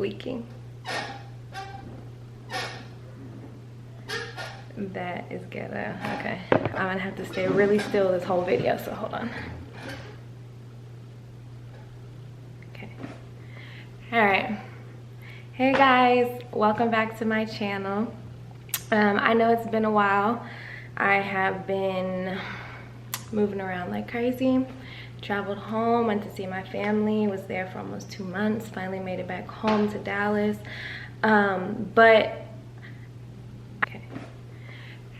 squeaking. That is ghetto. Okay, I'm gonna have to stay really still this whole video, so hold on. Okay. All right. Hey guys, welcome back to my channel. I know it's been a while. I have been moving around like crazy. Traveled home, went to see my family, was there for almost 2 months, finally made it back home to Dallas. Okay.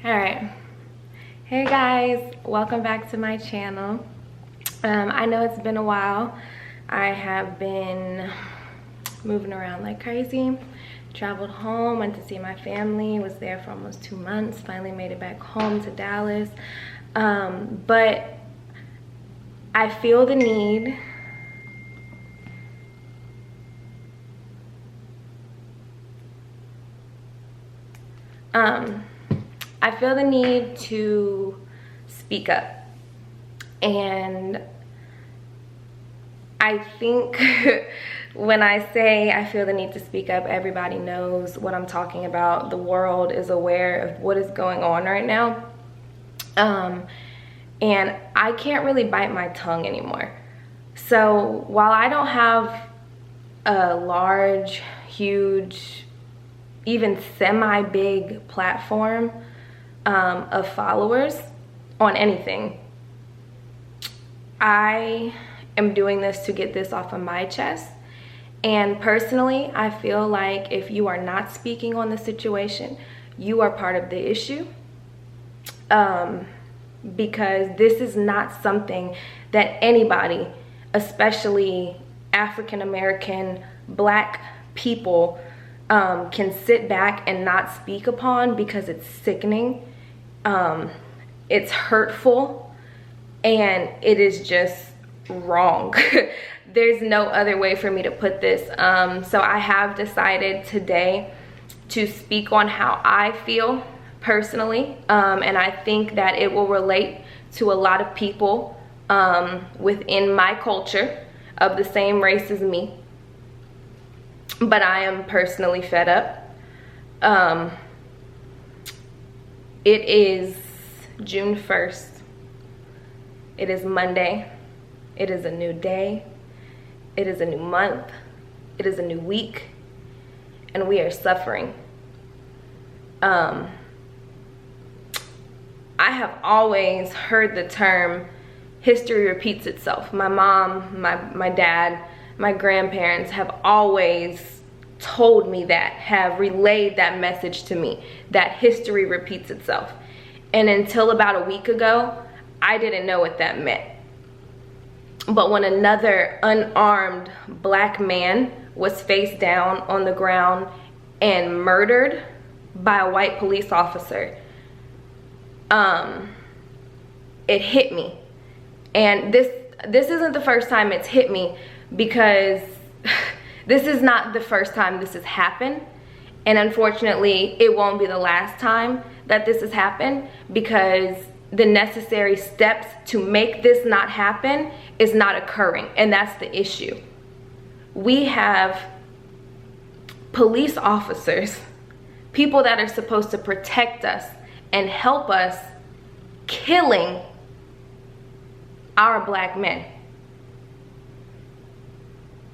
All right. Hey guys, welcome back to my channel. I know it's been a while. I have been moving around like crazy. Traveled home, went to see my family, was there for almost 2 months, finally made it back home to Dallas. But I feel the need to speak up. And I think when I say I feel the need to speak up, everybody knows what I'm talking about. The world is aware of what is going on right now. And I can't really bite my tongue anymore. So while I don't have a large, huge, even semi-big platform of followers on anything, I am doing this to get this off of my chest. And personally, I feel like if you are not speaking on the situation, you are part of the issue. Because this is not something that anybody, especially African American, Black people, can sit back and not speak upon, because it's sickening, it's hurtful, and it is just wrong. There's no other way for me to put this. So I have decided today to speak on how I feel personally, and I think that it will relate to a lot of people within my culture of the same race as me. But I am personally fed up. It is June 1st. It is Monday. It is a new day. It is a new month. It is a new week. And we are suffering. I have always heard the term history repeats itself. My mom, my dad, my grandparents have always told me that, have relayed that message to me, that history repeats itself. And until about a week ago, I didn't know what that meant. But when another unarmed Black man was face down on the ground and murdered by a white police officer, it hit me. And this isn't the first time it's hit me, because this is not the first time this has happened, and unfortunately it won't be the last time that this has happened, because the necessary steps to make this not happen is not occurring, and that's the issue. We have police officers, people that are supposed to protect us and help us, killing our Black men.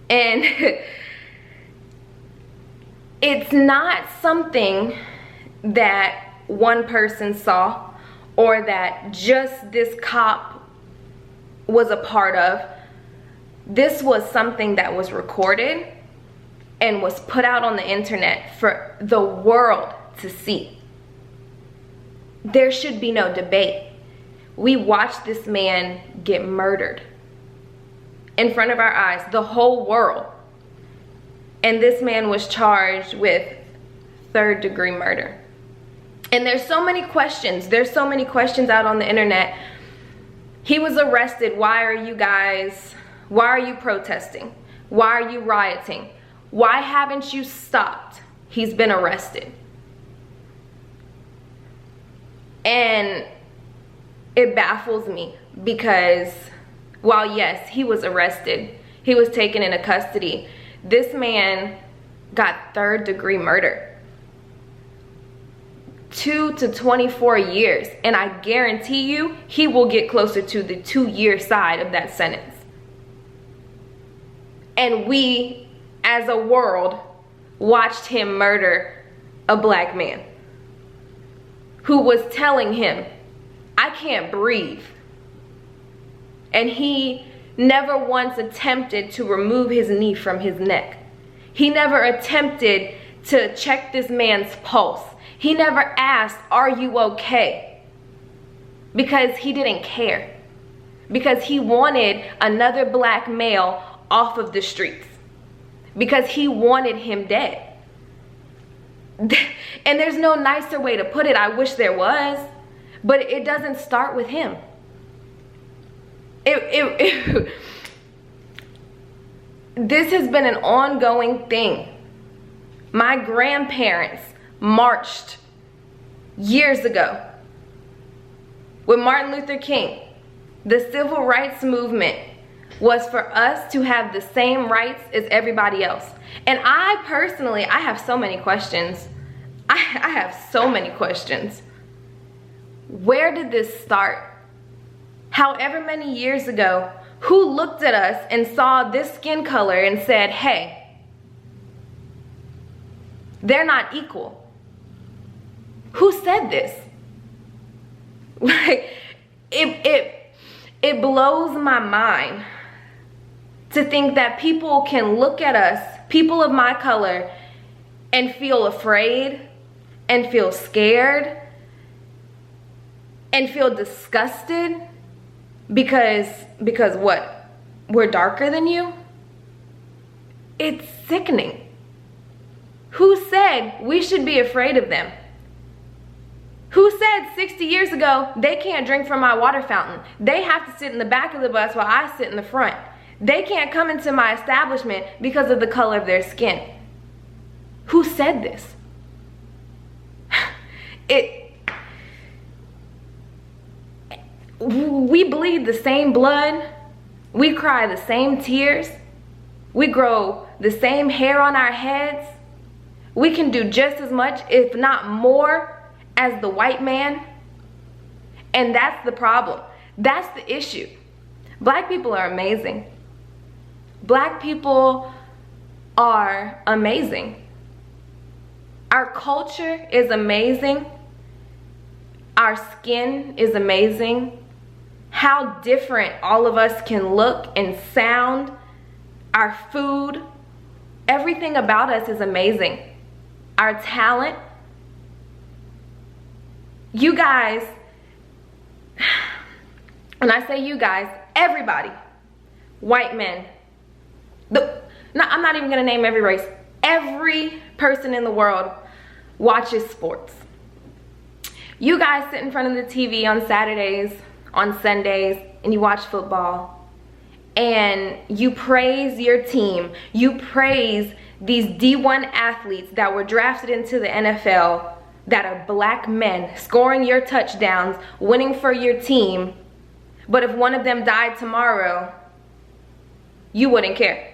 And it's not something that one person saw, or that just this cop was a part of. This was something that was recorded and was put out on the internet for the world to see. There should be no debate. We watched this man get murdered in front of our eyes, the whole world. And this man was charged with third-degree murder. And there's so many questions. There's so many questions out on the internet. He was arrested. Why are you protesting? Why are you rioting? Why haven't you stopped? He's been arrested. And it baffles me, because while yes, he was arrested, he was taken into custody, this man got 3rd-degree murder. 2 to 24 years. And I guarantee you, he will get closer to the 2-year side of that sentence. And we, as a world, watched him murder a black man who was telling him, I can't breathe. And he never once attempted to remove his knee from his neck. He never attempted to check this man's pulse. He never asked, are you okay? Because he didn't care. Because he wanted another black male off of the streets. Because he wanted him dead. And there's no nicer way to put it. I wish there was. But it doesn't start with him. This has been an ongoing thing. My grandparents marched years ago with Martin Luther King. The civil rights movement was for us to have the same rights as everybody else. And I personally, I have so many questions. I have so many questions. Where did this start? However many years ago, who looked at us and saw this skin color and said, hey, they're not equal? Who said this? Like, it blows my mind to think that people can look at us, people of my color, and feel afraid and feel scared and feel disgusted because what? We're darker than you? It's sickening. Who said we should be afraid of them? Who said 60 years ago they can't drink from my water fountain? They have to sit in the back of the bus while I sit in the front. They can't come into my establishment because of the color of their skin. Who said this? We bleed the same blood. We cry the same tears. We grow the same hair on our heads. We can do just as much, if not more, as the white man. And that's the problem. That's the issue. Black people are amazing. Black people are amazing. Our culture is amazing. Our skin is amazing. How different all of us can look and sound. Our food. Everything about us is amazing. Our talent. You guys, when I say you guys, everybody, white men, I'm not even gonna name every race. Every person in the world watches sports. You guys sit in front of the TV on Saturdays, on Sundays, and you watch football. And you praise your team. You praise these D1 athletes that were drafted into the NFL that are black men, scoring your touchdowns, winning for your team. But if one of them died tomorrow, you wouldn't care.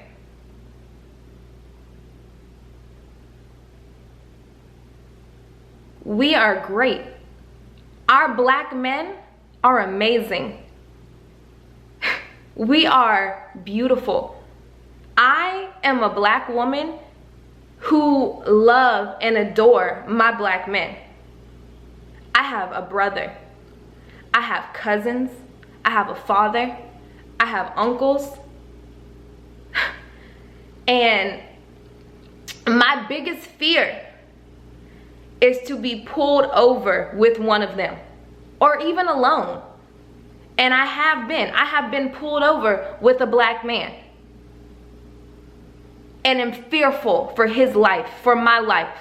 We are great. Our black men are amazing. We are beautiful. I am a black woman who love and adore my black men. I have a brother. I have cousins. I have a father. I have uncles. And my biggest fear is to be pulled over with one of them, or even alone. And I have been pulled over with a black man. And am fearful for his life, for my life.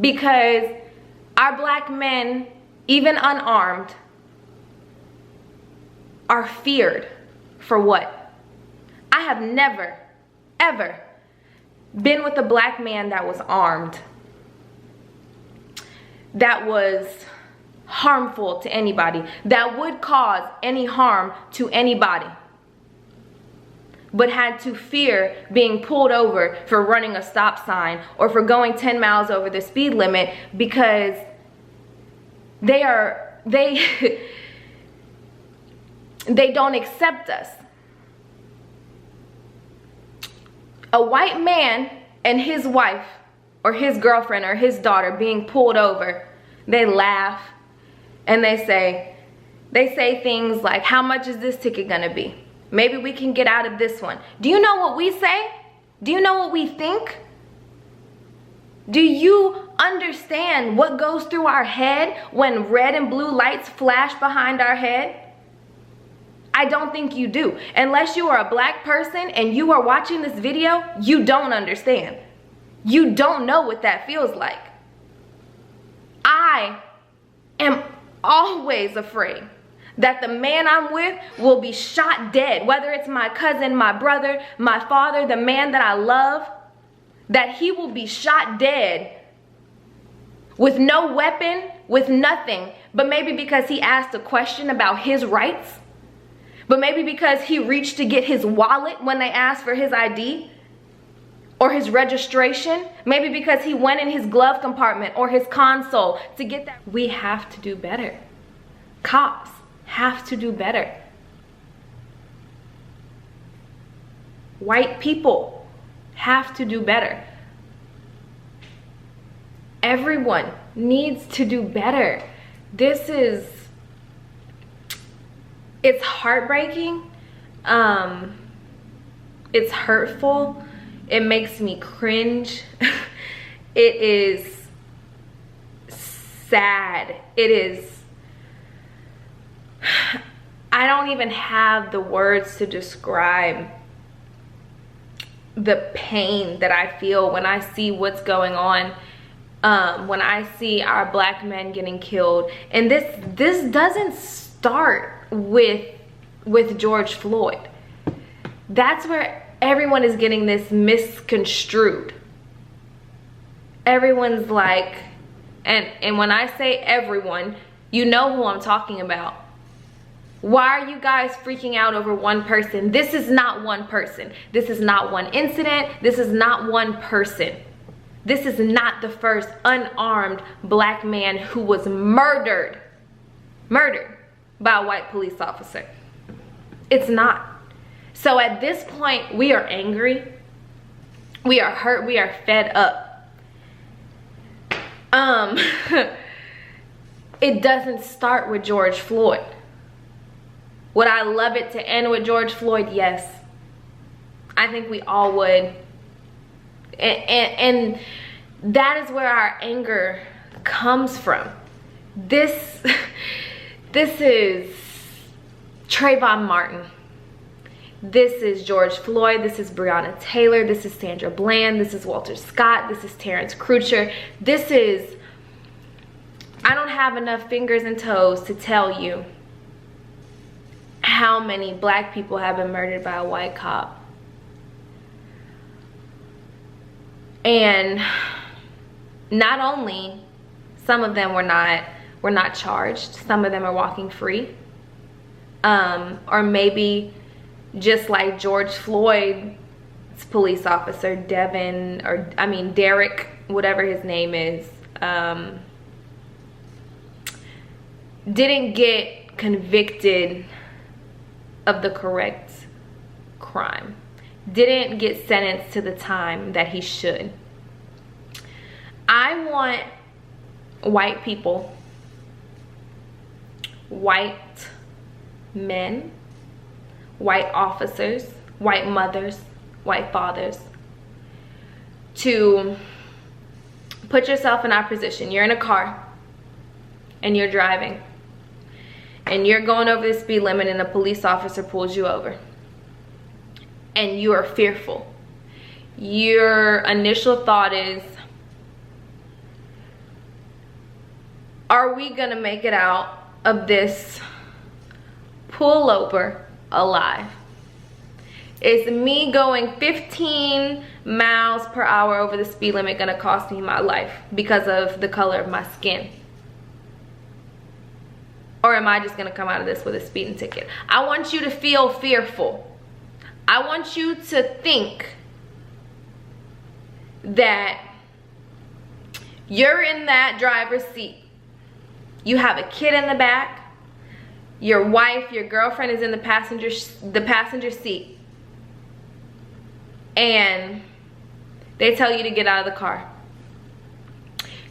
Because our black men, even unarmed, are feared for what? I have never, ever been with a black man that was armed, that was harmful to anybody, that would cause any harm to anybody. but had to fear being pulled over for running a stop sign or for going 10 miles over the speed limit because they don't accept us. A white man and his wife or his girlfriend or his daughter being pulled over, they laugh and they say things like, how much is this ticket gonna be? Maybe we can get out of this one. Do you know what we say? Do you know what we think? Do you understand what goes through our head when red and blue lights flash behind our head? I don't think you do. Unless you are a black person and you are watching this video, you don't understand. You don't know what that feels like. I am always afraid that the man I'm with will be shot dead, whether it's my cousin, my brother, my father, the man that I love, that he will be shot dead with no weapon, with nothing, but maybe because he asked a question about his rights, but maybe because he reached to get his wallet when they asked for his ID or his registration, maybe because he went in his glove compartment or his console to get that. We have to do better. Cops have to do better. White people have to do better. Everyone needs to do better. It's heartbreaking. It's hurtful. It makes me cringe. It is sad. It is, I don't even have the words to describe the pain that I feel when I see what's going on, when I see our black men getting killed. And this doesn't start with George Floyd. That's where everyone is getting this misconstrued. Everyone's like, and when I say everyone, you know who I'm talking about. Why are you guys freaking out over one person? This is not one person. This is not one incident. This is not one person. This is not the first unarmed black man who was murdered by a white police officer. It's not. So at this point, we are angry. We are hurt. We are fed up. It doesn't start with George Floyd. Would I love it to end with George Floyd? Yes. I think we all would. And that is where our anger comes from. This is Trayvon Martin. This is George Floyd. This is Breonna Taylor. This is Sandra Bland. This is Walter Scott. This is Terrence Crutcher. This is, I don't have enough fingers and toes to tell you how many black people have been murdered by a white cop. And not only some of them were not charged, some of them are walking free, or maybe just like George Floyd's police officer, Derek, whatever his name is, didn't get convicted of the correct crime, didn't get sentenced to the time that he should. I want white people, white men, white officers, white mothers, white fathers, to put yourself in our position. You're in a car and you're driving and you're going over the speed limit and a police officer pulls you over and you are fearful. Your initial thought is, are we gonna make it out of this pullover alive? Is me going 15 miles per hour over the speed limit gonna cost me my life because of the color of my skin? Or am I just gonna come out of this with a speeding ticket? I want you to feel fearful. I want you to think that you're in that driver's seat. You have a kid in the back. Your wife, your girlfriend is in the passenger seat. And they tell you to get out of the car.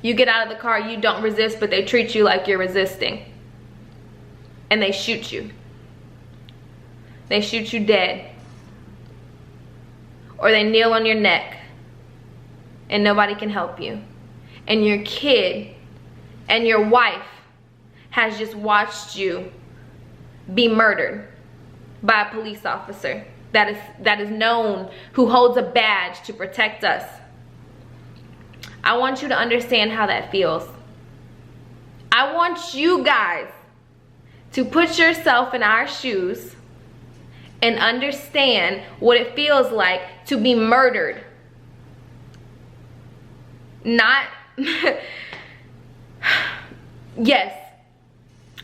You get out of the car, you don't resist, but they treat you like you're resisting. And they shoot you. They shoot you dead. Or they kneel on your neck and nobody can help you. And your kid and your wife has just watched you be murdered by a police officer that is known, who holds a badge to protect us. I want you to understand how that feels. I want you guys to put yourself in our shoes and understand what it feels like to be murdered. Not, yes,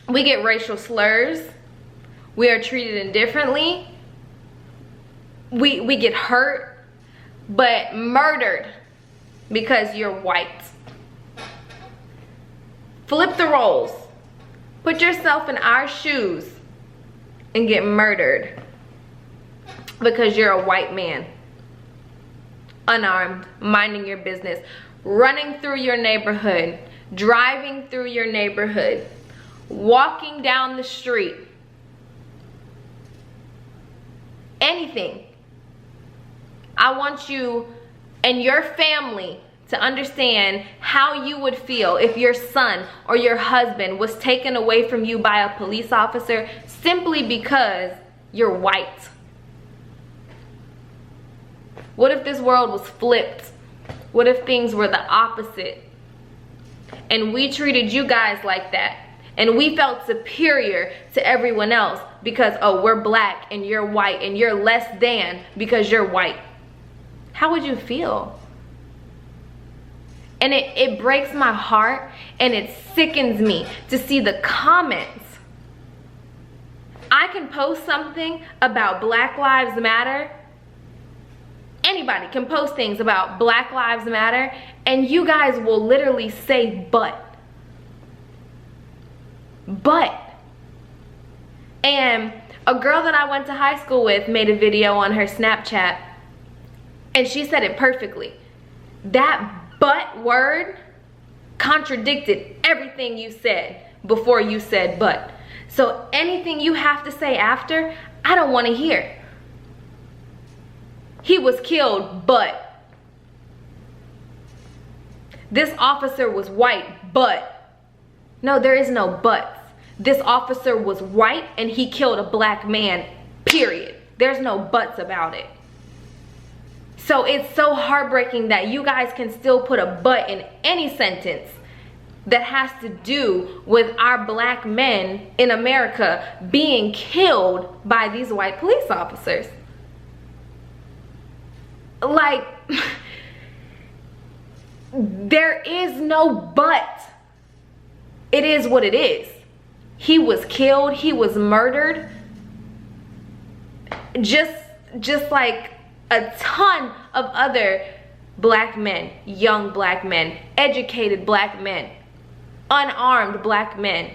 we get racial slurs. We are treated indifferently. We get hurt, but murdered because you're white. Flip the roles. Put yourself in our shoes and get murdered because you're a white man, unarmed, minding your business, running through your neighborhood, driving through your neighborhood, walking down the street, anything. I want you and your family to understand how you would feel if your son or your husband was taken away from you by a police officer simply because you're white. What if this world was flipped? What if things were the opposite? And we treated you guys like that. And we felt superior to everyone else because, oh, we're black and you're white and you're less than because you're white. How would you feel? And it breaks my heart and it sickens me to see the comments. I can post something about Black Lives Matter. Anybody can post things about Black Lives Matter and you guys will literally say but. And a girl that I went to high school with made a video on her Snapchat and she said it perfectly. That but word contradicted everything you said before you said but. So anything you have to say after, I don't want to hear. He was killed, but this officer was white, but no, there is no buts. This officer was white and he killed a black man, period. There's no buts about it. So it's so heartbreaking that you guys can still put a but in any sentence that has to do with our black men in America being killed by these white police officers. Like, there is no but. It is what it is. He was killed, he was murdered. Just like a ton of other black men, young black men, educated black men, unarmed black men.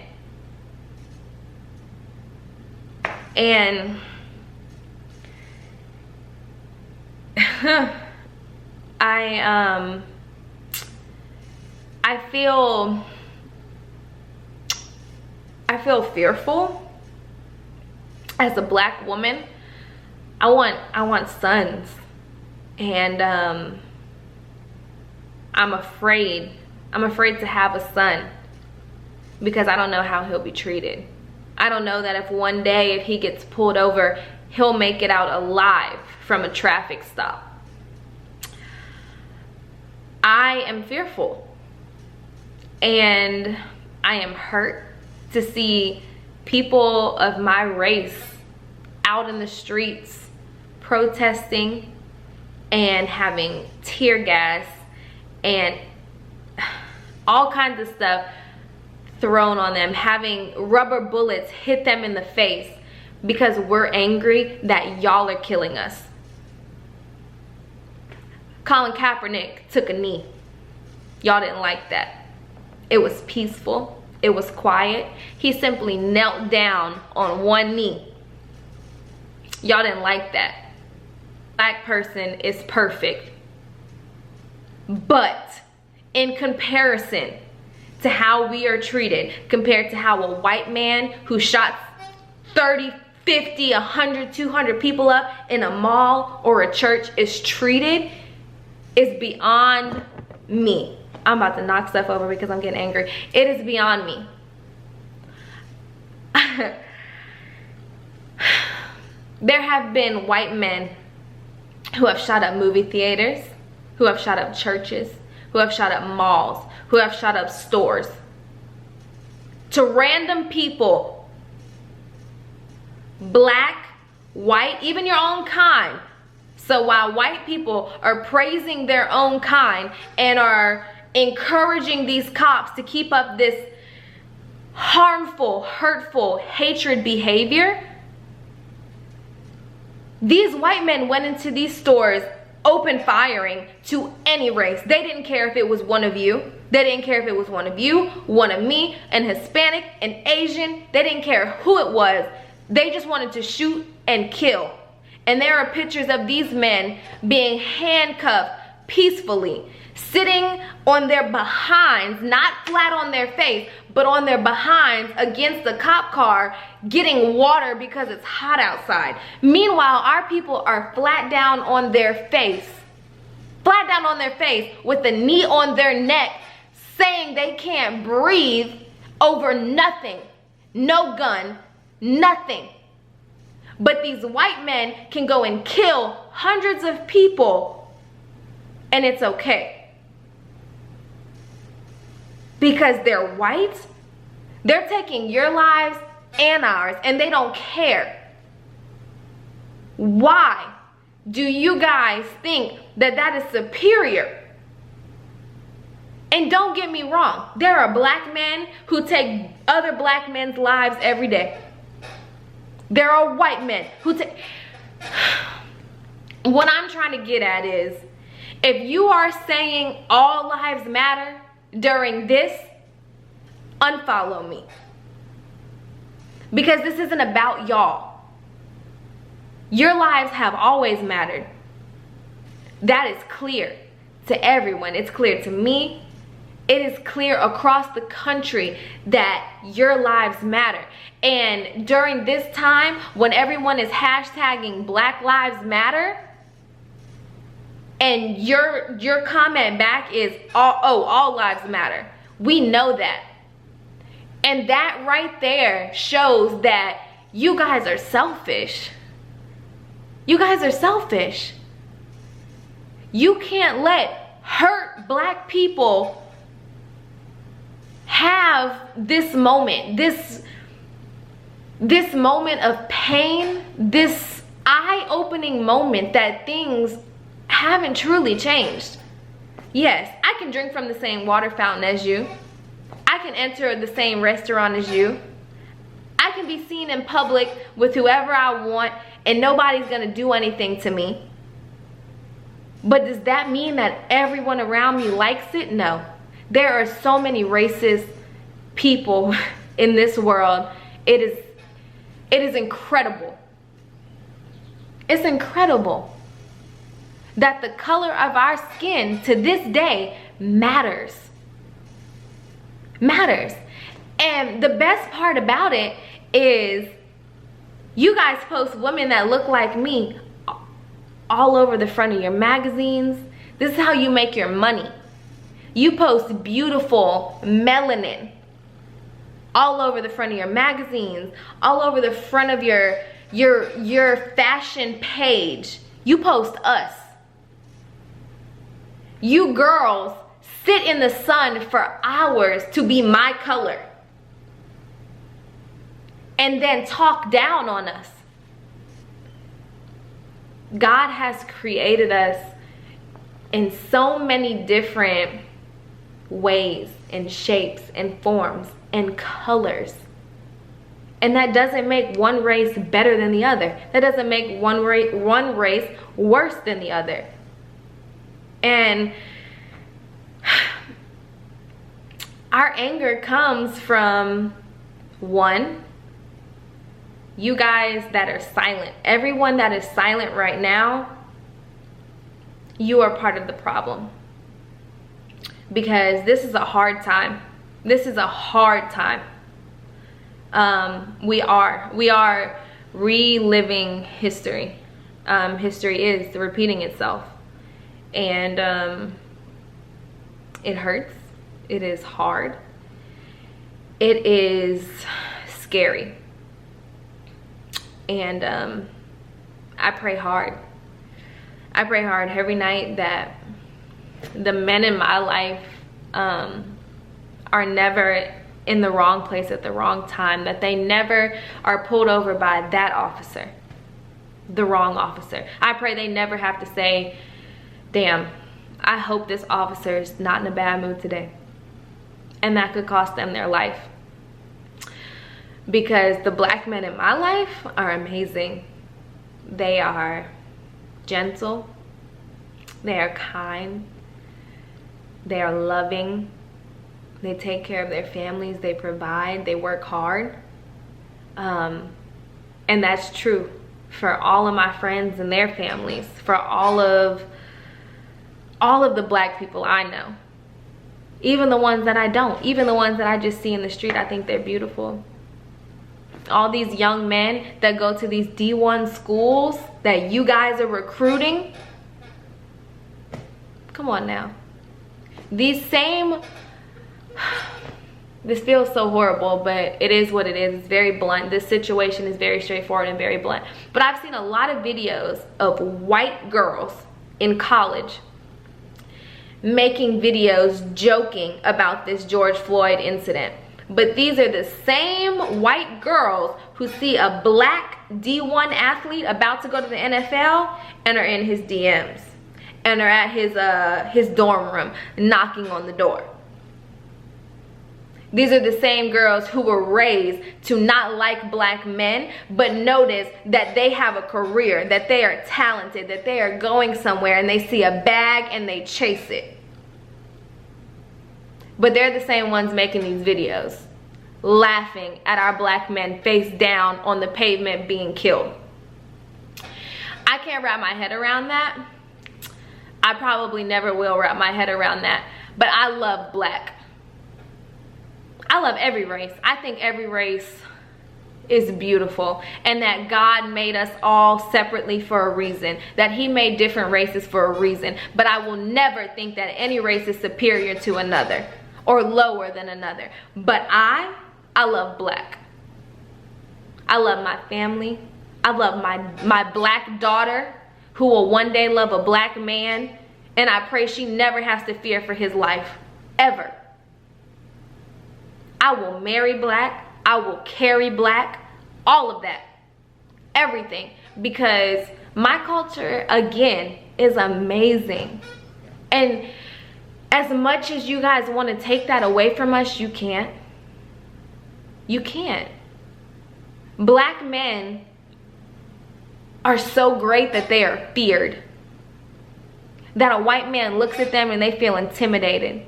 And I feel fearful as a black woman. I want sons, and I'm afraid to have a son because I don't know how he'll be treated. I don't know that if one day if he gets pulled over, he'll make it out alive from a traffic stop. I am fearful and I am hurt to see people of my race out in the streets protesting and having tear gas and all kinds of stuff thrown on them, having rubber bullets hit them in the face, because we're angry that y'all are killing us. Colin Kaepernick took a knee. Y'all didn't like that. It was peaceful. It was quiet. He simply knelt down on one knee. Y'all didn't like that. Black person is perfect. But in comparison to how we are treated, compared to how a white man who shot 30, 50, 100, 200 people up in a mall or a church is treated, is beyond me. I'm about to knock stuff over because I'm getting angry. It is beyond me. There have been white men who have shot up movie theaters, who have shot up churches, who have shot up malls, who have shot up stores. To random people, black, white, even your own kind. So while white people are praising their own kind and are encouraging these cops to keep up this harmful, hurtful, hatred behavior, these white men went into these stores open firing to any race. They didn't care if it was one of you. They didn't care if it was one of you, one of me, an Hispanic, an Asian. They didn't care who it was. They just wanted to shoot and kill. And there are pictures of these men being handcuffed peacefully, sitting on their behinds, not flat on their face, but on their behinds against the cop car, getting water because it's hot outside. Meanwhile, our people are flat down on their face with the knee on their neck, saying they can't breathe over nothing, no gun, nothing. But these white men can go and kill hundreds of people and it's okay. Because they're white, they're taking your lives and ours, and they don't care. Why do you guys think that that is superior? And don't get me wrong, there are black men who take other black men's lives every day. There are white men who take... What I'm trying to get at is, if you are saying all lives matter during this, unfollow me. Because this isn't about y'all. Your lives have always mattered. That is clear to everyone. It's clear to me. It is clear across the country that your lives matter. And during this time, when everyone is hashtagging Black Lives Matter, and your comment back is, all lives matter. We know that. And that right there shows that you guys are selfish. You guys are selfish. You can't let hurt black people have this moment, this moment of pain, this eye-opening moment that things haven't truly changed. Yes, I can drink from the same water fountain as you. I can enter the same restaurant as you. I can be seen in public with whoever I want and nobody's gonna do anything to me. But does that mean that everyone around me likes it? No. There are so many racist people in this world. It is incredible. It's incredible that the color of our skin to this day matters. Matters. And the best part about it is you guys post women that look like me all over the front of your magazines. This is how you make your money. You post beautiful melanin all over the front of your magazines, all over the front of your fashion page. You post us. You girls sit in the sun for hours to be my color and then talk down on us. God has created us in so many different ways and shapes and forms and colors. And that doesn't make one race better than the other. That doesn't make one race worse than the other. And our anger comes from, one, you guys that are silent. Everyone that is silent right now, you are part of the problem. Because this is a hard time. This is a hard time. We are reliving history. History is repeating itself. And it hurts. It is hard. It is scary. And I pray hard. I pray hard every night that the men in my life are never in the wrong place at the wrong time, that they never are pulled over by that officer, the wrong officer. I pray they never have to say, damn, I hope this officer is not in a bad mood today. And that could cost them their life. Because the black men in my life are amazing. They are gentle. They are kind. They are loving. They take care of their families. They provide. They work hard. And that's true for all of my friends and their families. For all of the black people I know. Even the ones that I don't. Even the ones that I just see in the street, I think they're beautiful. All these young men that go to these D1 schools that you guys are recruiting. Come on now. These same... This feels so horrible, but it is what it is. It's very blunt. This situation is very straightforward and very blunt. But I've seen a lot of videos of white girls in college making videos joking about this George Floyd incident. But these are the same white girls who see a black D1 athlete about to go to the NFL and are in his DMs and are at his dorm room knocking on the door. These are the same girls who were raised to not like black men, but notice that they have a career, that they are talented, that they are going somewhere, and they see a bag and they chase it. But they're the same ones making these videos, laughing at our black men face down on the pavement being killed. I can't wrap my head around that. I probably never will wrap my head around that. But I love black. I love every race. I think every race is beautiful, and that God made us all separately for a reason, that he made different races for a reason. But I will never think that any race is superior to another or lower than another. But I love black. I love my family. I love my black daughter who will one day love a black man, and I pray she never has to fear for his life, ever. I will marry black. I will carry black. All of that. Everything. Because my culture, again, is amazing. And as much as you guys want to take that away from us, you can't. You can't. Black men are so great that they are feared. That a white man looks at them and they feel intimidated.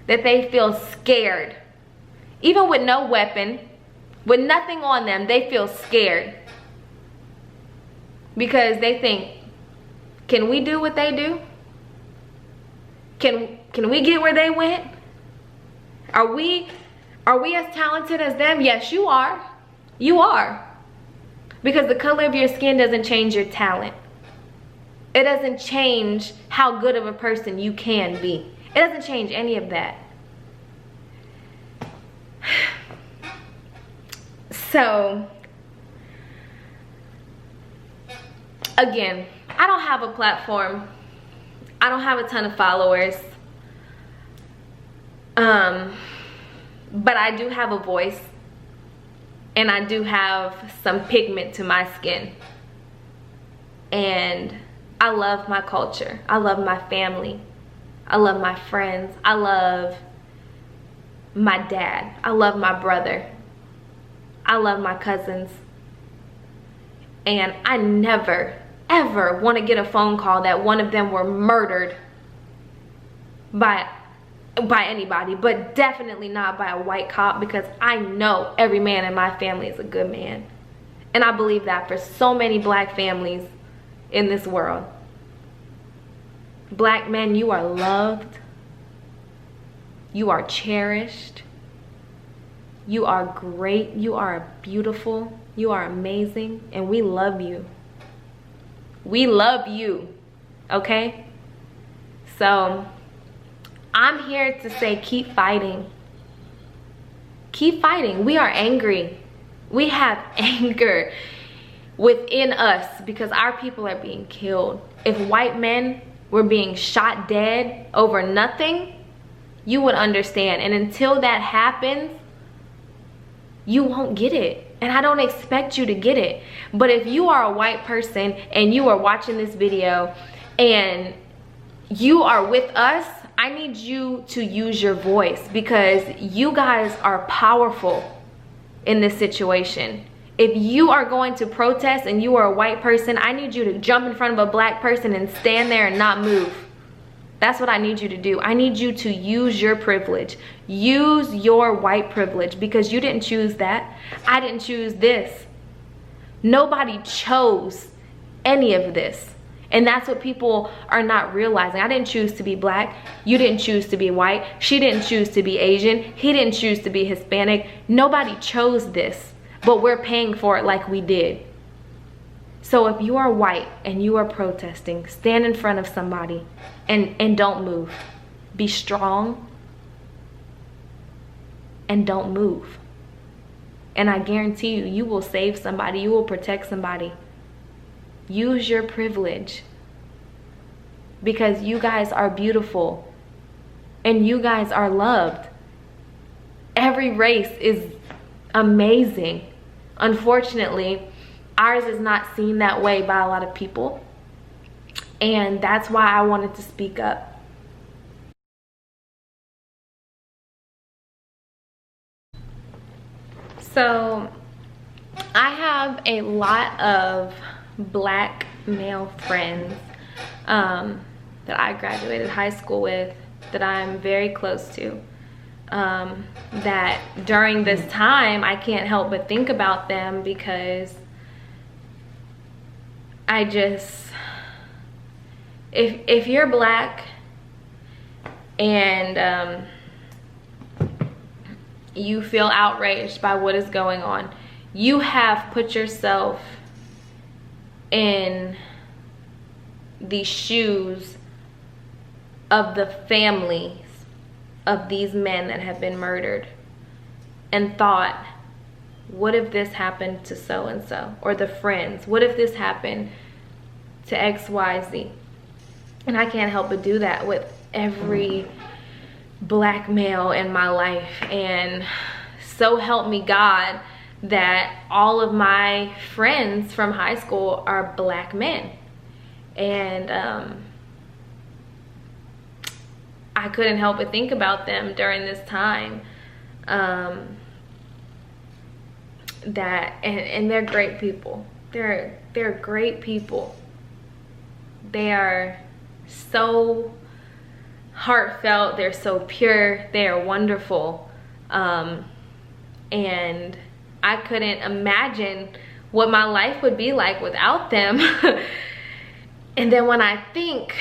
That they feel scared. Even with no weapon, with nothing on them, they feel scared. Because they think, can we do what they do? Can we get where they went? Are we as talented as them? Yes, you are. You are. Because the color of your skin doesn't change your talent. It doesn't change how good of a person you can be. It doesn't change any of that. So, again, I don't have a platform. I don't have a ton of followers. But I do have a voice. And I do have some pigment to my skin. And I love my culture. I love my family. I love my friends. I love my dad. I love my brother. I love my cousins. And I never, ever want to get a phone call that one of them were murdered by anybody, but definitely not by a white cop, because I know every man in my family is a good man. And I believe that for so many black families in this world. Black men, you are loved. You are cherished. You are great. You are beautiful. You are amazing. And we love you. We love you. Okay? So, I'm here to say keep fighting. Keep fighting. We are angry. We have anger within us because our people are being killed. If white men were being shot dead over nothing, you would understand. And until that happens, you won't get it. And I don't expect you to get it. But if you are a white person and you are watching this video and you are with us, I need you to use your voice, because you guys are powerful in this situation. If you are going to protest and you are a white person, I need you to jump in front of a black person and stand there and not move. That's what I need you to do. I need you to use your privilege. Use your white privilege, because you didn't choose that. I didn't choose this. Nobody chose any of this. And that's what people are not realizing. I didn't choose to be black. You didn't choose to be white. She didn't choose to be Asian. He didn't choose to be Hispanic. Nobody chose this, but we're paying for it like we did. So if you are white and you are protesting, stand in front of somebody and don't move. Be strong and don't move. And I guarantee you, you will save somebody. You will protect somebody. Use your privilege, because you guys are beautiful and you guys are loved. Every race is amazing. Unfortunately, ours is not seen that way by a lot of people, and that's why I wanted to speak up. So I have a lot of black male friends that I graduated high school with, that I'm very close to, that during this time I can't help but think about them, because I just, if you're black and you feel outraged by what is going on, you have put yourself in the shoes of the families of these men that have been murdered, and thought, what if this happened to so and so, or the friends? What if this happened to XYZ? And I can't help but do that with every black male in my life. And so help me God that all of my friends from high school are black men. And I couldn't help but think about them during this time. That and they're great people. They're great people. They are so heartfelt. They're so pure. They are wonderful. And I couldn't imagine what my life would be like without them. And then when I think,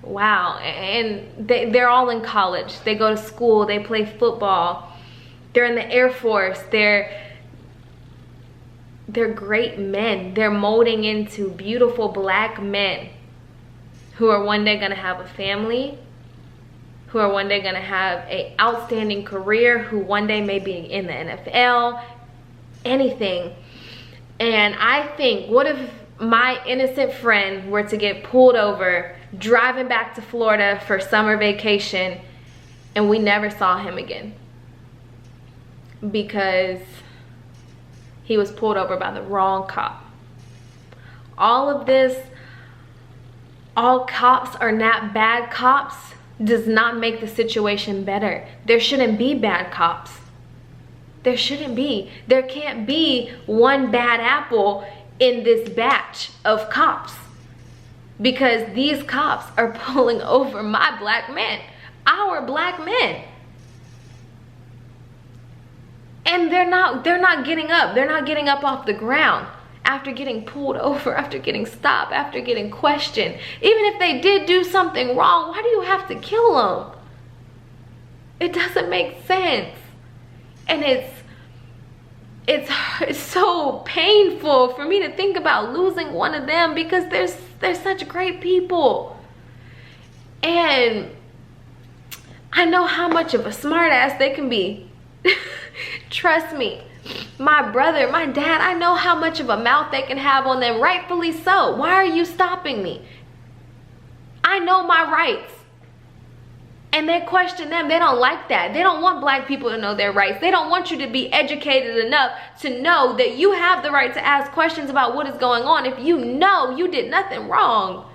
wow, and they're all in college. They go to school, they play football, they're in the Air Force, they're great men. They're molding into beautiful black men who are one day gonna have a family, who are one day gonna have an outstanding career, who one day may be in the NFL, anything. And I think, what if my innocent friend were to get pulled over driving back to Florida for summer vacation and we never saw him again because he was pulled over by the wrong cop? All of this, all cops are not bad cops, does not make the situation better. There shouldn't be bad cops. There shouldn't be. There can't be one bad apple in this batch of cops, because these cops are pulling over my black men, our black men. And they're not getting up. They're not getting up off the ground after getting pulled over, after getting stopped, after getting questioned. Even if they did do something wrong, why do you have to kill them? It doesn't make sense. And it's so painful for me to think about losing one of them, because they're such great people. And I know how much of a smart ass they can be. Trust me, my brother, my dad, I know how much of a mouth they can have on them, rightfully so. Why are you stopping me? I know my rights. And they question them. They don't like that. They don't want black people to know their rights. They don't want you to be educated enough to know that you have the right to ask questions about what is going on if you know you did nothing wrong.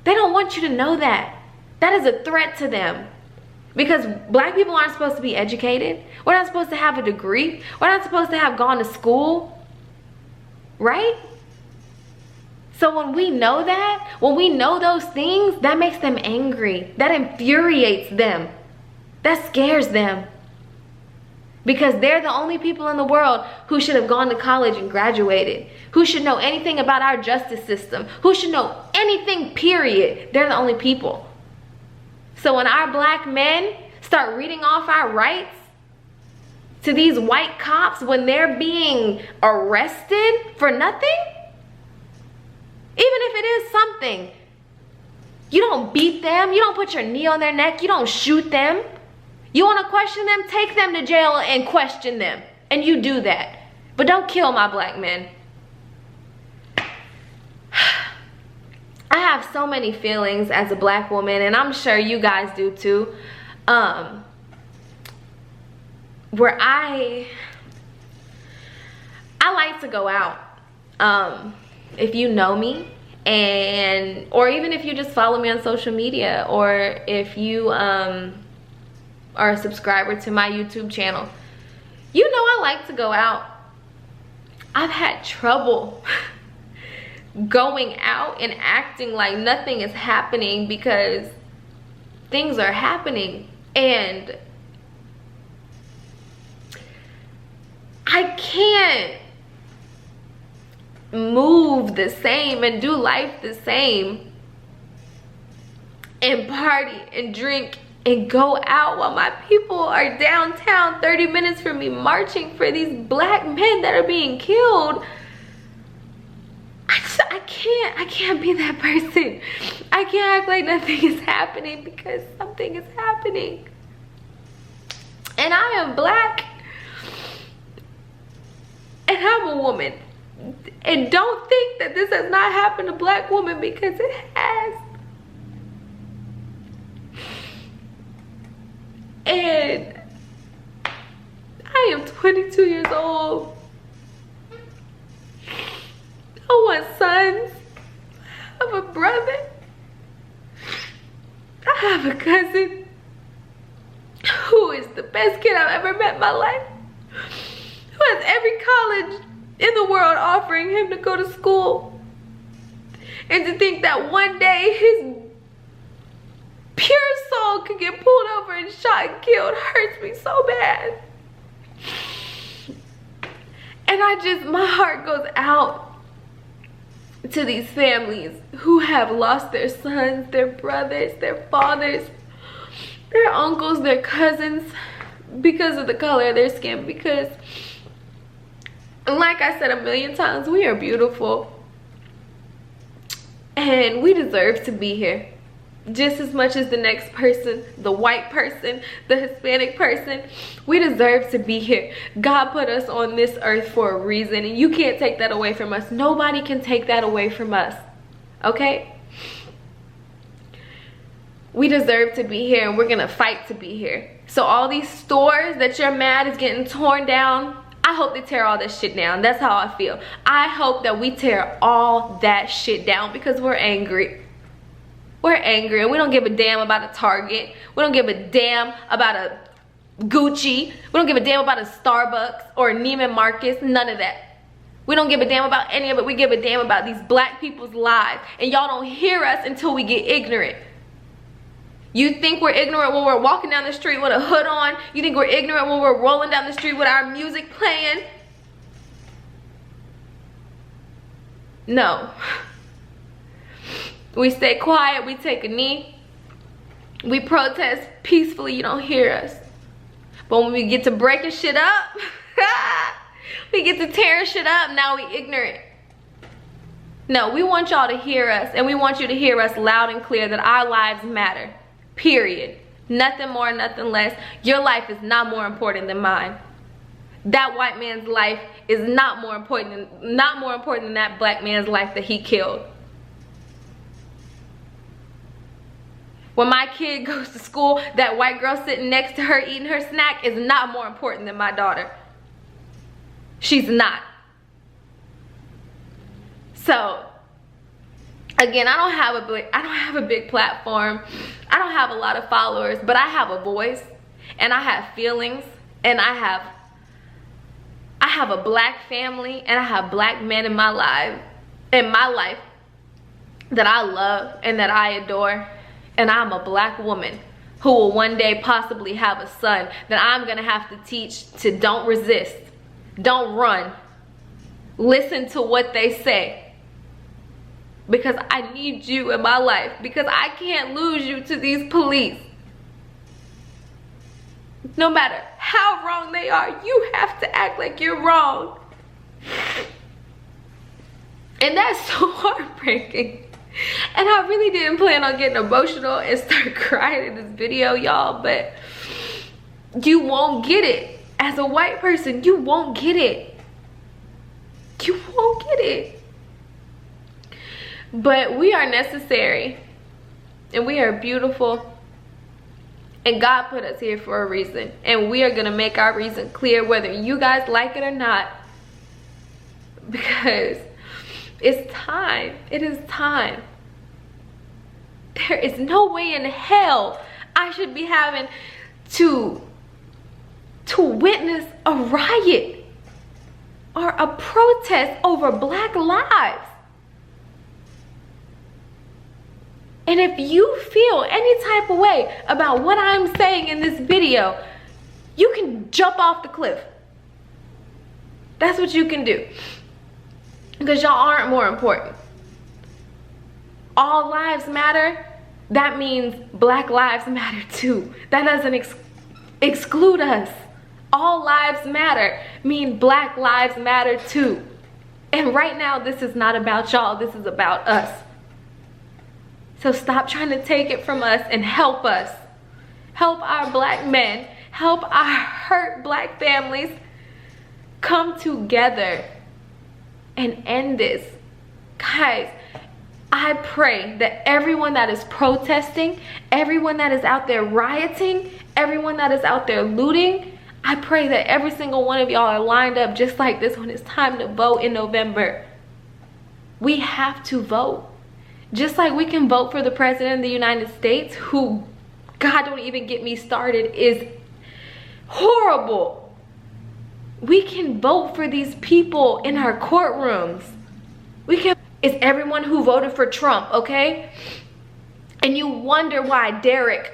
They don't want you to know that. That is a threat to them. Because black people aren't supposed to be educated. We're not supposed to have a degree. We're not supposed to have gone to school. Right? So when we know that, when we know those things, that makes them angry. That infuriates them. That scares them. Because they're the only people in the world who should have gone to college and graduated. Who should know anything about our justice system. Who should know anything, period. They're the only people. So when our black men start reading off our rights to these white cops when they're being arrested for nothing, even if it is something, you don't beat them, you don't put your knee on their neck, you don't shoot them. You want to question them, take them to jail and question them. And you do that. But don't kill my black men. I have so many feelings as a black woman, and I'm sure you guys do too. Where I like to go out. If you know me, or even if you just follow me on social media, or if you are a subscriber to my YouTube channel, you know I like to go out. I've had trouble going out and acting like nothing is happening, because things are happening, and I can't move the same and do life the same and party and drink and go out while my people are downtown 30 minutes from me marching for these black men that are being killed. I can't be that person. I can't act like nothing is happening, because something is happening. And I am black. And I'm a woman. And don't think that this has not happened to black women, because it has. And I am 22 years old. I want sons. I have a brother. I have a cousin who is the best kid I've ever met in my life, who has every college in the world offering him to go to school. And to think that one day his pure soul could get pulled over and shot and killed hurts me so bad. And my heart goes out to these families who have lost their sons, their brothers, their fathers, their uncles, their cousins, because of the color of their skin. Because, like I said a million times, we are beautiful. And we deserve to be here. Just as much as the next person, the white person, the Hispanic person. We deserve to be here. God put us on this earth for a reason, and you can't take that away from us. Nobody can take that away from us. Okay? We deserve to be here, and we're gonna fight to be here. So all these stores that you're mad is getting torn down, I hope they tear all this shit down. That's how I feel. I hope that we tear all that shit down, because we're angry. We're angry, and we don't give a damn about a Target. We don't give a damn about a Gucci. We don't give a damn about a Starbucks or a Neiman Marcus. None of that. We don't give a damn about any of it. We give a damn about these black people's lives. And y'all don't hear us until we get ignorant. You think we're ignorant when we're walking down the street with a hood on? You think we're ignorant when we're rolling down the street with our music playing? No. We stay quiet. We take a knee. We protest peacefully. You don't hear us. But when we get to breaking shit up, we get to tearing shit up, now we ignorant. No, we want y'all to hear us, and we want you to hear us loud and clear that our lives matter. Period. Nothing more, nothing less. Your life is not more important than mine. That white man's life is not more important than that black man's life that he killed. When my kid goes to school, that white girl sitting next to her eating her snack is not more important than my daughter. She's not. So, again, I don't have a big platform. I don't have a lot of followers, but I have a voice, and I have feelings, and I have a black family, and I have black men in my life that I love and that I adore. And I'm a black woman who will one day possibly have a son that I'm gonna have to teach to don't resist, don't run, listen to what they say. Because I need you in my life, because I can't lose you to these police. No matter how wrong they are, you have to act like you're wrong. And that's so heartbreaking. And I really didn't plan on getting emotional and start crying in this video, y'all, but you won't get it. As a white person, you won't get it. You won't get it. But we are necessary, and we are beautiful, and God put us here for a reason, and we are gonna make our reason clear whether you guys like it or not, because it's time. It is time. There is no way in hell I should be having to witness a riot or a protest over black lives. And if you feel any type of way about what I'm saying in this video, you can jump off the cliff. That's what you can do. Because y'all aren't more important. All lives matter. That means black lives matter too. That doesn't exclude us. All lives matter mean black lives matter too. And right now, this is not about y'all. This is about us. So stop trying to take it from us and help us. Help our black men. Help our hurt black families come together and end this. Guys, I pray that everyone that is protesting, everyone that is out there rioting, everyone that is out there looting, I pray that every single one of y'all are lined up just like this when it's time to vote in November. We have to vote. Just like we can vote for the president of the United States, who, God, don't even get me started, is horrible. We can vote for these people in our courtrooms. It's everyone who voted for Trump, okay? And you wonder why Derek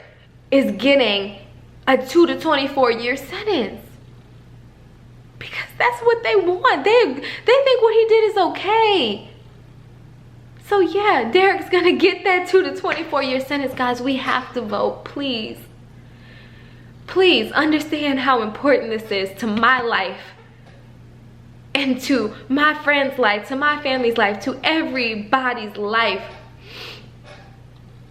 is getting a 2 to 24 year sentence. Because that's what they want. They think what he did is okay. So yeah, Derek's gonna get that 2 to 24 year sentence. Guys, we have to vote, please. Please understand how important this is to my life and to my friend's life, to my family's life, to everybody's life.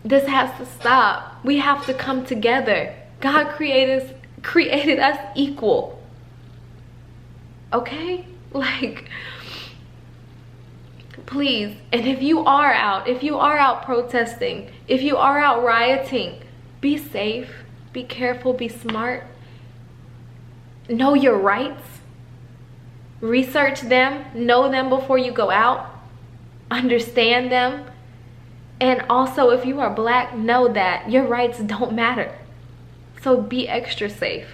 This has to stop. We have to come together. God created us equal. Okay? Like, please. And if you are out protesting, if you are out rioting, be safe, be careful, be smart. Know your rights. Research them, know them before you go out. Understand them. And also, if you are black, know that your rights don't matter. So be extra safe.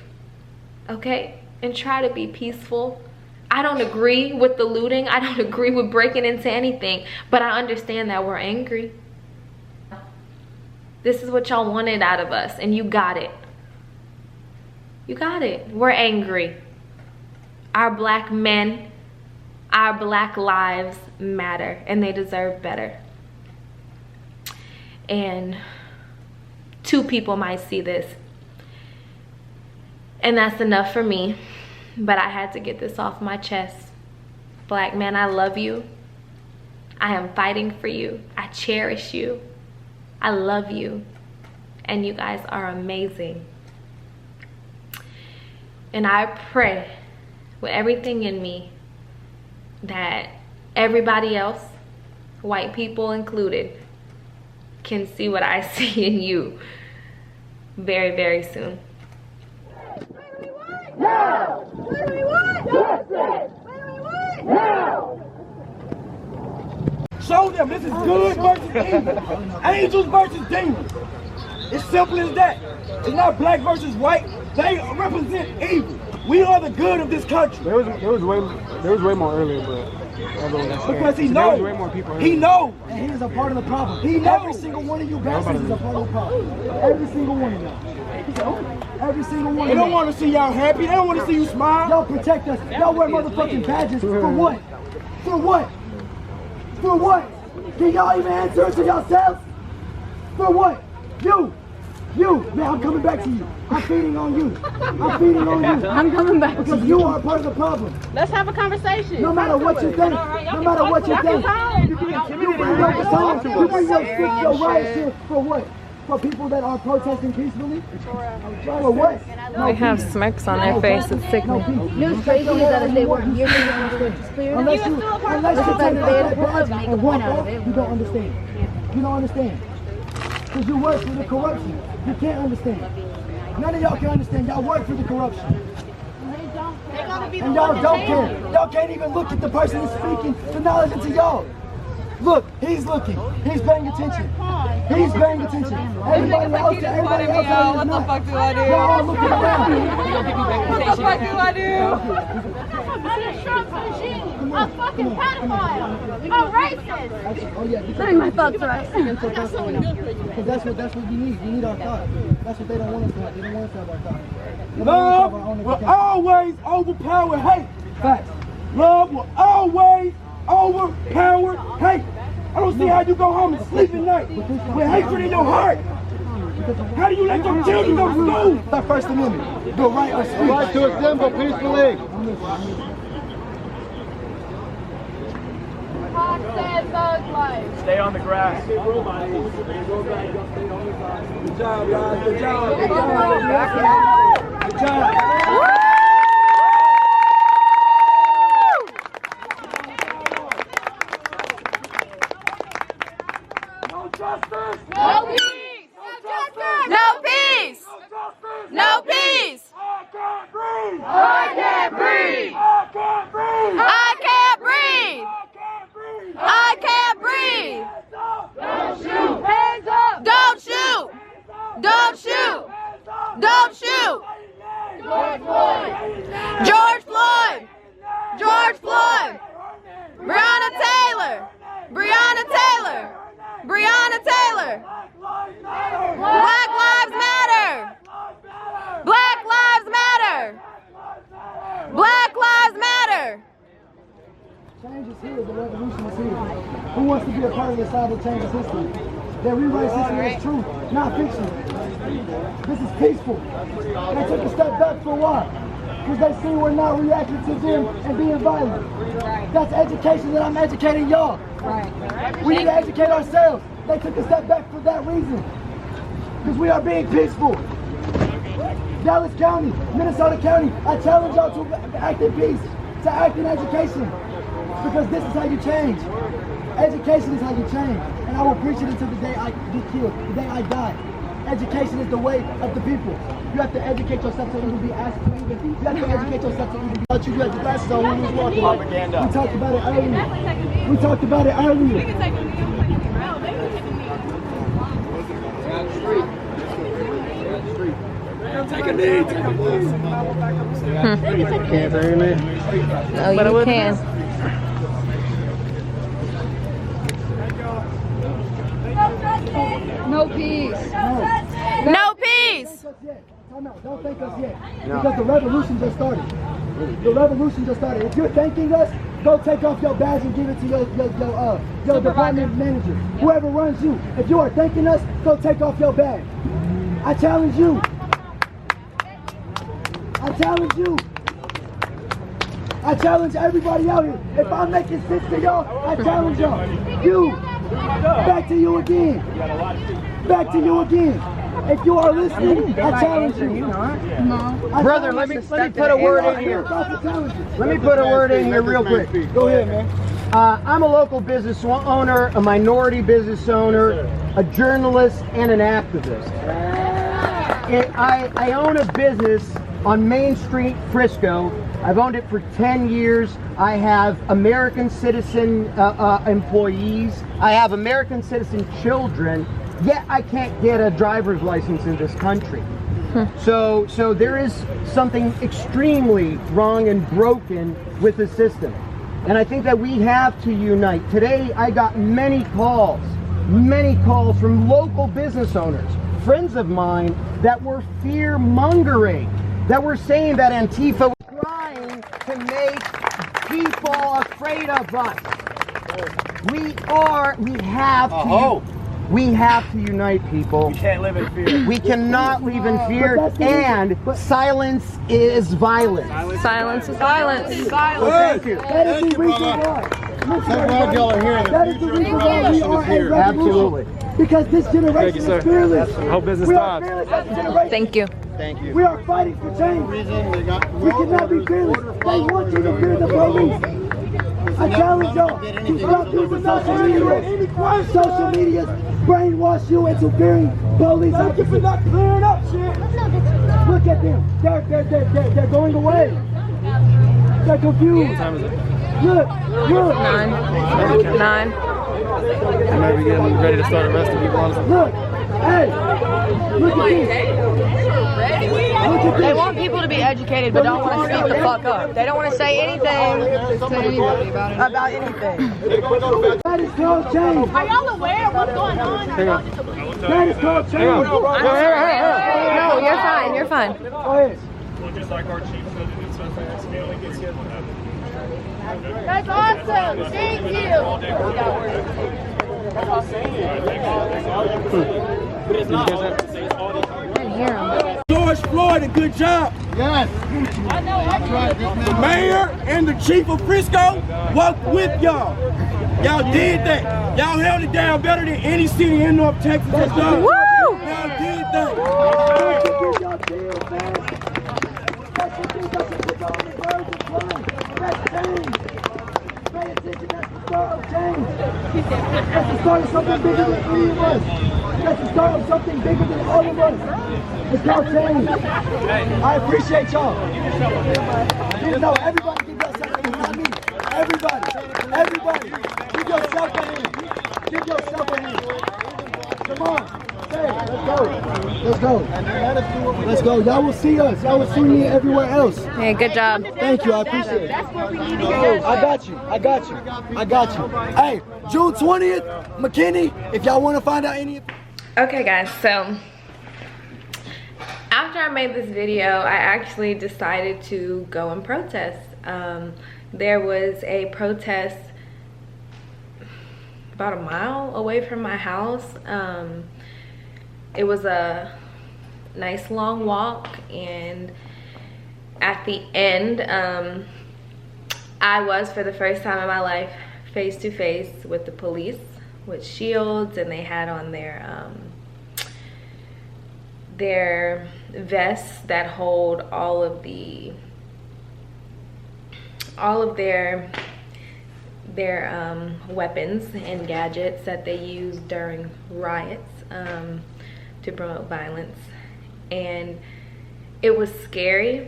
okay? And try to be peaceful. I don't agree with the looting. I don't agree with breaking into anything, but I understand that we're angry. This is what y'all wanted out of us, and you got it. You got it. We're angry. Our black men, our black lives matter, and they deserve better. And 2 people might see this, and that's enough for me. But I had to get this off my chest. Black men, I love you. I am fighting for you. I cherish you. I love you. And you guys are amazing. And I pray with everything in me that everybody else, white people included, can see what I see in you very, very soon. Now! What do we want? Justice! What do we want? Now! Show them this is good versus evil. Angels versus demons. It's simple as that. It's not black versus white. They represent evil. We are the good of this country. There was way more earlier, but because he knows. Way more people he knows. And he is a part of the problem. He knows. Every single one of you bastards is a part of the problem. Every single one of y'all. Every single one of y'all. They don't want to see y'all happy. They don't want to see you smile. Y'all protect us. Y'all wear motherfucking badges. For what? For what? For what? Can y'all even answer it to yourselves? For what? You, man, I'm coming back to you. I'm feeding on you. I'm feeding on you. I'm coming back because you are part of the problem. Let's have a conversation. No matter what you think, no matter what you think, you bring your guitar, you bring your stick, your riot shit for what? For people that are protesting peacefully? For what? They have smirks on their face. It's sickening. It was crazy that if they weren't here, they wouldn't clear. Unless you take that badge and walk off, you don't understand. You don't understand. Because you work for the corruption. You can't understand. None of y'all can understand. Y'all work for the corruption. And y'all don't care. Y'all can't even look at the person who's speaking the knowledge into y'all. Look, he's looking. He's paying attention. He's paying attention. Everybody else is What the not. fuck do I do? Y'all all looking around. What the fuck do I do? Under Trump's regime, a fucking pedophile, a racist. Oh yeah. Say my thoughts right. Because that's what you need. You need our thoughts. That's what they don't want us to have. They don't want us to have our thoughts. Love will always overpower hate. Facts. Love will always overpower hate. I don't see how you go home and sleep at night with hatred in your heart. How do you let your children go to school? Our First Amendment. The right of speech. Right to assemble peacefully. Fox says thug life. Stay on the grass. Good job, guys. Good job. Good job. Good job. No justice. No peace. No peace! No peace! I can't breathe. I can't breathe. I can't breathe. I can't breathe! I can't breathe. Don't shoot. Hands up. Don't shoot! Don't shoot! Don't shoot! George Floyd. George Floyd! George Floyd! Breonna Taylor! Breonna Taylor! Breonna Taylor! Black Lives Matter! Black Lives Matter! Black Lives Matter! Change is here. The revolution is here. Who wants to be a part of the side that changes history? That rewrites history as truth, not fiction. This is peaceful. They took a step back for what? Because they see we're not reacting to them and being violent. That's education that I'm educating y'all. We need to educate ourselves. They took a step back for that reason. Because we are being peaceful. Dallas County, Minnesota County, I challenge y'all to act in peace, to act in education. Because this is how you change. Education is how you change. And I will preach it until the day I get killed, the day I die. Education is the way of the people. You have to educate yourself to even be asked to even. You have to educate yourself to even be out. You have the glasses on when you was walking. Propaganda. We talked about it earlier. We talked about it earlier. Take a knee. Can't say anything. No, you can. No peace. No peace. Time out. Don't thank us yet. Because the revolution just started. The revolution just started. If you're thanking us, go take off your badge and give it to your department manager. Whoever runs you. If you are thanking us, go take off your badge. I challenge you. I challenge you. I challenge everybody out here. If I'm making sense to y'all, I challenge y'all. You. Back to you again. Back to you again. If you are listening, I challenge you. Brother, let me put a word in here. Let me put a word in here real quick. Go ahead, man. I'm a local business owner, a minority business owner, a journalist, and an activist. I own a business on Main Street, Frisco. I've owned it for 10 years. I have American citizen employees. I have American citizen children. Yet I can't get a driver's license in this country. So there is something extremely wrong and broken with the system. And I think that we have to unite. Today I got many calls from local business owners, friends of mine, that were fear-mongering, that were saying that Antifa was trying to make people afraid of us. We have to unite, people. We can't live in fear. We cannot live in fear, and silence is violence. Silence is violence. Thank you. That is the reason why. glad y'all are here. That is the reason why we are a revolution. Absolutely. Because this generation is fearless. Hope business We are thrives. fearless as a generation. Thank you. Thank you. We are fighting for change. We cannot be fearless. They want you to fear the police. I challenge y'all to stop using social media. Social media brainwash you into fearing police. Thank you for not clearing up shit. Look at them. They're going away. They're confused. What time is it? Look. 9. I might be getting ready to start arresting people on this. Look. Hey. Look at this. Look at They this. want people to be educated, but don't want to speak the fuck up. They don't want to say anything about anything. That is called change. Are y'all aware of what's going on? That is called change. No, you're fine. You're fine. Go ahead. Just like our chief said, it's something that gets hit. That's awesome. Thank you. George Floyd, a good job. Yes. The mayor and the chief of Frisco worked with y'all. Y'all did that. Y'all held it down better than any city in North Texas has done. Woo! Y'all did that. That's the start of something bigger than any of us. That's the start of something bigger than all of us. It's called change. I appreciate y'all. You know, everybody give yourself a hand. Not me. Everybody. Give yourself a hand. Give yourself a hand. Come on. Hey, let's go. Let's go. Y'all will see us. Y'all will see me everywhere else. Hey, good job. Thank you. I appreciate it. That's where we need to get. I got you. Hey, June 20th, McKinney, if y'all want to find out any... Okay guys, so after I made this video, I actually decided to go and protest. There was a protest about a mile away from my house. It was a nice long walk, and at the end, I was, for the first time in my life, face to face with the police with shields, and they had on their vests that hold all of their weapons and gadgets that they use during riots to promote violence. And it was scary,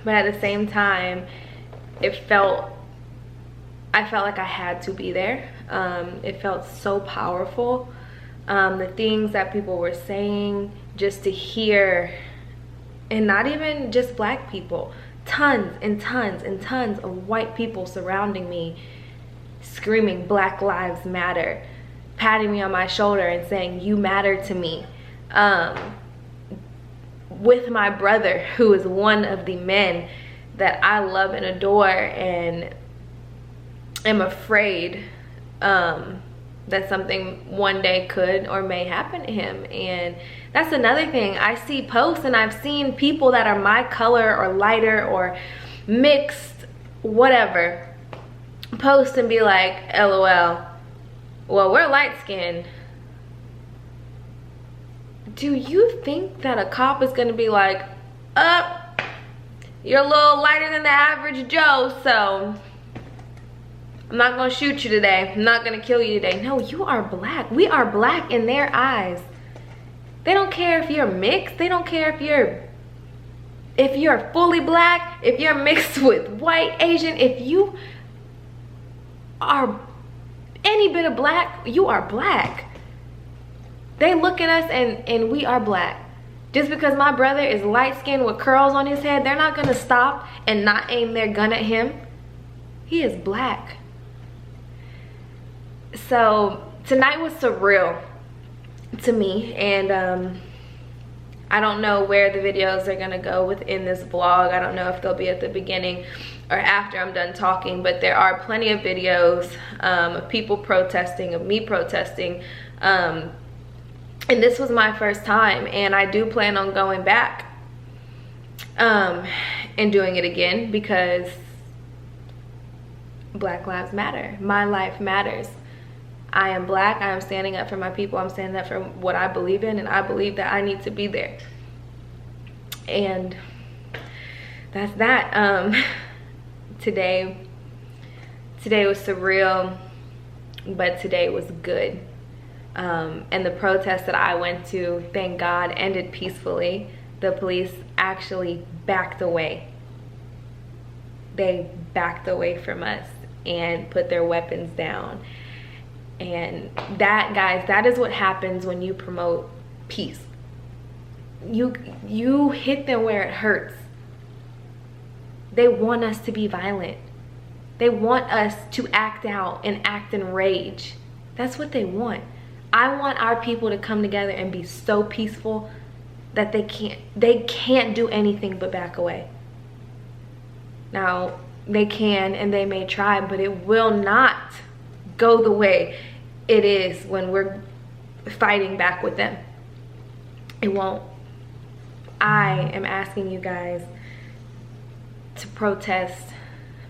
but at the same time, I felt like I had to be there. It felt so powerful. The things that people were saying, just to hear, and not even just black people, tons and tons and tons of white people surrounding me, screaming Black Lives Matter, patting me on my shoulder and saying, you matter to me. With my brother, who is one of the men that I love and adore, and am afraid that something one day could or may happen to him. And that's another thing. I see posts, and I've seen people that are my color or lighter or mixed, whatever, post and be like, LOL, well, we're light-skinned. Do you think that a cop is gonna be like, you're a little lighter than the average Joe, so I'm not gonna shoot you today, I'm not gonna kill you today? No, you are black. We are black in their eyes. They don't care if you're mixed. They don't care if you're fully black, if you're mixed with white, Asian. If you are any bit of black, you are black. They look at us and we are black. Just because my brother is light-skinned with curls on his head, they're not gonna stop and not aim their gun at him. He is black. So tonight was surreal to me, and I don't know where the videos are gonna go within this vlog. I don't know if they'll be at the beginning or after I'm done talking, but there are plenty of videos of people protesting, of me protesting, and this was my first time, and I do plan on going back and doing it again, because Black Lives Matter. My life matters. I am black. I am standing up for my people. I'm standing up for what I believe in, and I believe that I need to be there. And that's that. Today was surreal, but today was good. And the protest that I went to, thank God, ended peacefully. The police actually backed away. They backed away from us and put their weapons down. And that, guys, that is what happens when you promote peace. You hit them where it hurts. They want us to be violent. They want us to act out and act in rage. That's what they want. I want our people to come together and be so peaceful that they can't do anything but back away. Now, they can and they may try, but it will not go the way it is when we're fighting back with them. It won't. I am asking you guys to protest,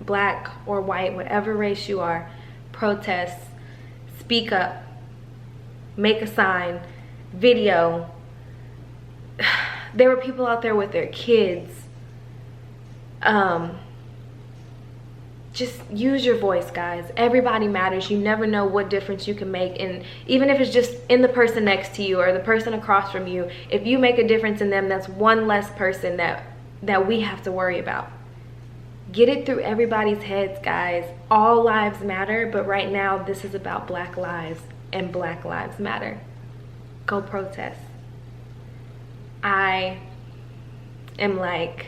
black or white, whatever race you are. Protest, speak up, make a sign, video. There were people out there with their kids. Just use your voice, guys. Everybody matters. You never know what difference you can make, and even if it's just in the person next to you or the person across from you, if you make a difference in them, that's one less person that we have to worry about. Get it through everybody's heads, guys. All lives matter, but right now this is about Black lives, and Black Lives Matter. Go protest. I am like,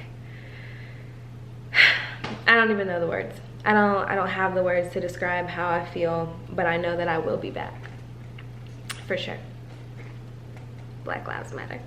I don't even know the words. I don't have the words to describe how I feel, but I know that I will be back. For sure. Black Lives Matter.